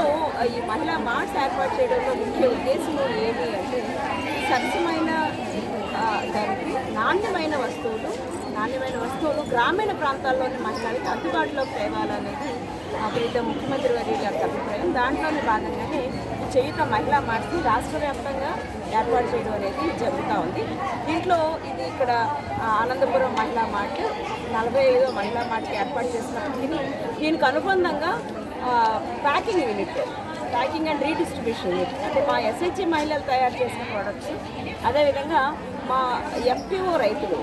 దీంట్లో ఈ మహిళా మార్ట్స్ ఏర్పాటు చేయడంలో ముఖ్య ఉద్దేశం ఏమి అంటే సరసమైన దానికి నాణ్యమైన వస్తువులు గ్రామీణ ప్రాంతాల్లోని మహిళలకు అందుబాటులోకి తేవాలనేది ప్రీత ముఖ్యమంత్రి వర్యుల యొక్క అభిప్రాయం. దాంట్లోనే భాగంగానే చేయుత మహిళా మార్ట్స్ని రాష్ట్ర వ్యాప్తంగా ఏర్పాటు చేయడం అనేది జరుగుతూ ఉంది. దీంట్లో ఇది ఇక్కడ ఆనందపురం మహిళా మార్ట్ 45వ మహిళా మార్ట్కి ఏర్పాటు చేసినప్పటికీ దీనికి అనుబంధంగా ప్యాకింగ్ అండ్ రీడిస్ట్రిబ్యూషన్ యూనిట్ అంటే మా ఎస్హెచ్జి మహిళలు తయారు చేసిన ప్రోడక్ట్స్, అదేవిధంగా మా ఎఫ్పిఓ రైతులు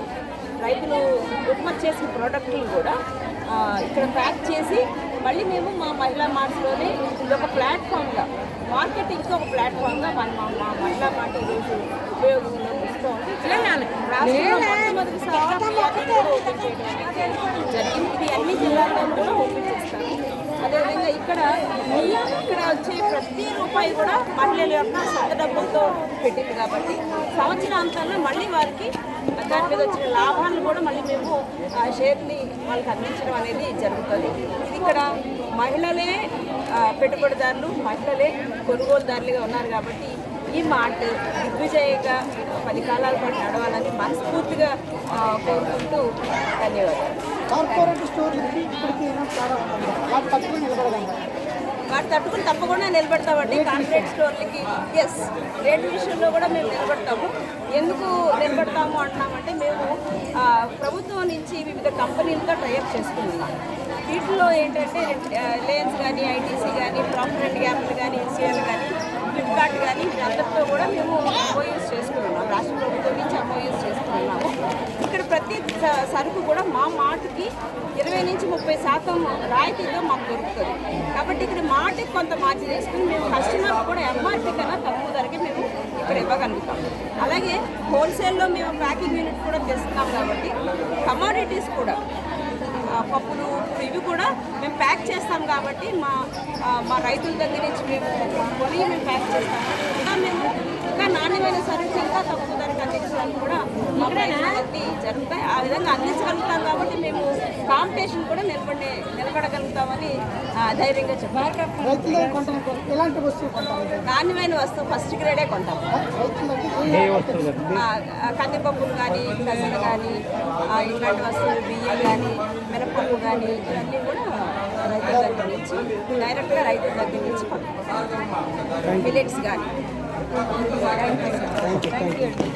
ఉత్పత్తి చేసిన ప్రోడక్ట్ని కూడా ఇక్కడ ప్యాక్ చేసి మళ్ళీ మేము మా మహిళా మార్ట్స్లోనే ఇది ఒక ప్లాట్ఫామ్గా మార్కెటింగ్కి ఒక ప్లాట్ఫామ్గా మా మహిళా మార్ట్ ఈరోజు ఉపయోగంలో వస్తుంది. ఓపెన్ చేయడం జరిగింది. ఇది అన్ని జిల్లాల్లో కూడా ఓపెన్ చేస్తాము. అదేవిధంగా ఇక్కడ వచ్చే ప్రతి రూపాయి కూడా మహిళల యొక్క సొంత డబ్బులతో పెట్టింది కాబట్టి సంవత్సరాంతంలో మళ్ళీ వారికి దాని మీద వచ్చిన లాభాలను కూడా మళ్ళీ మేము షేర్ని వాళ్ళకి అందించడం అనేది జరుగుతుంది. ఇది ఇక్కడ మహిళలే పెట్టుబడిదారులు, మహిళలే కొనుగోలుదారులుగా ఉన్నారు కాబట్టి ఈ మార్ట్ దిగ్విజయంగా 10 కాలాల పాటు నడవాలని మనస్ఫూర్తిగా కోరుకుంటూ ధన్యవాదాలు. వాటి తట్టుకుని తప్పకుండా నిలబెడతామండి. కార్పొరేట్ స్టోర్లకి రేటు విషయంలో కూడా మేము నిలబడతాము. ఎందుకు నిలబడతాము అంటున్నామంటే మేము ప్రభుత్వం నుంచి వివిధ కంపెనీలతో టైఅప్ చేసుకుంటున్నాం. వీటిలో ఏంటంటే రిలయన్స్ కానీ, ఐటీసీ కానీ, ప్రాక్టర్ అండ్ గ్యాంబుల్ కానీ, ఎన్సీఎల్ కానీ, ఫ్లిప్కార్ట్ కానీ వీరందరితో కూడా మేము ఎంఓయూస్ చేసుకుంటున్నాం. రాష్ట్ర ప్రభుత్వం నుంచి ఎంఓయూస్ చేసుకుంటున్నాము. ఇక్కడ ప్రతి సరుకు కూడా మా మార్ట్కి 20 నుంచి 30% రాయితీతో మాకు దొరుకుతుంది. కాబట్టి ఇక్కడ మార్ట్కి కొంత మార్జిన్ చేసుకుని మేము కస్టమర్కి కూడా ఎంఆర్పీ కన్నా తక్కువ ధరకే మేము ఇక్కడ ఇవ్వగలుగుతాం. అలాగే హోల్సేల్లో మేము ప్యాకింగ్ యూనిట్ కూడా తెస్తున్నాం కాబట్టి కమోడిటీస్ కూడా పప్పులు ఇవి కూడా మేము ప్యాక్ చేస్తాం కాబట్టి మా రైతుల దగ్గర నుంచి మేము ప్యాక్ చేస్తాము. ఇంకా మేము నాణ్యమైన సరుకు ఇంకా తక్కువ ధరకు అందించడానికి కూడా మా ప్రయత్నాలన్నీ జరుగుతాయి. ఆ విధంగా అందించగలుగుతాం కాబట్టి మేము కాంపిటీషన్ కూడా నిలబడగలుగుతామని ధైర్యంగా చెప్పాలి. నాణ్యమైన వస్తువు ఫస్ట్ గ్రేడే కొంటాం. కందిపప్పులు కానీ, పెసలు కానీ, ఇట్లాంటి వస్తువులు, బియ్యం కానీ, మినపప్పు కానీ ఇవన్నీ కూడా రైతుల దగ్గర నుంచి డైరెక్ట్గా రైతుల దగ్గర నుంచి పంపుతాం. మిల్లెట్స్ కానీ.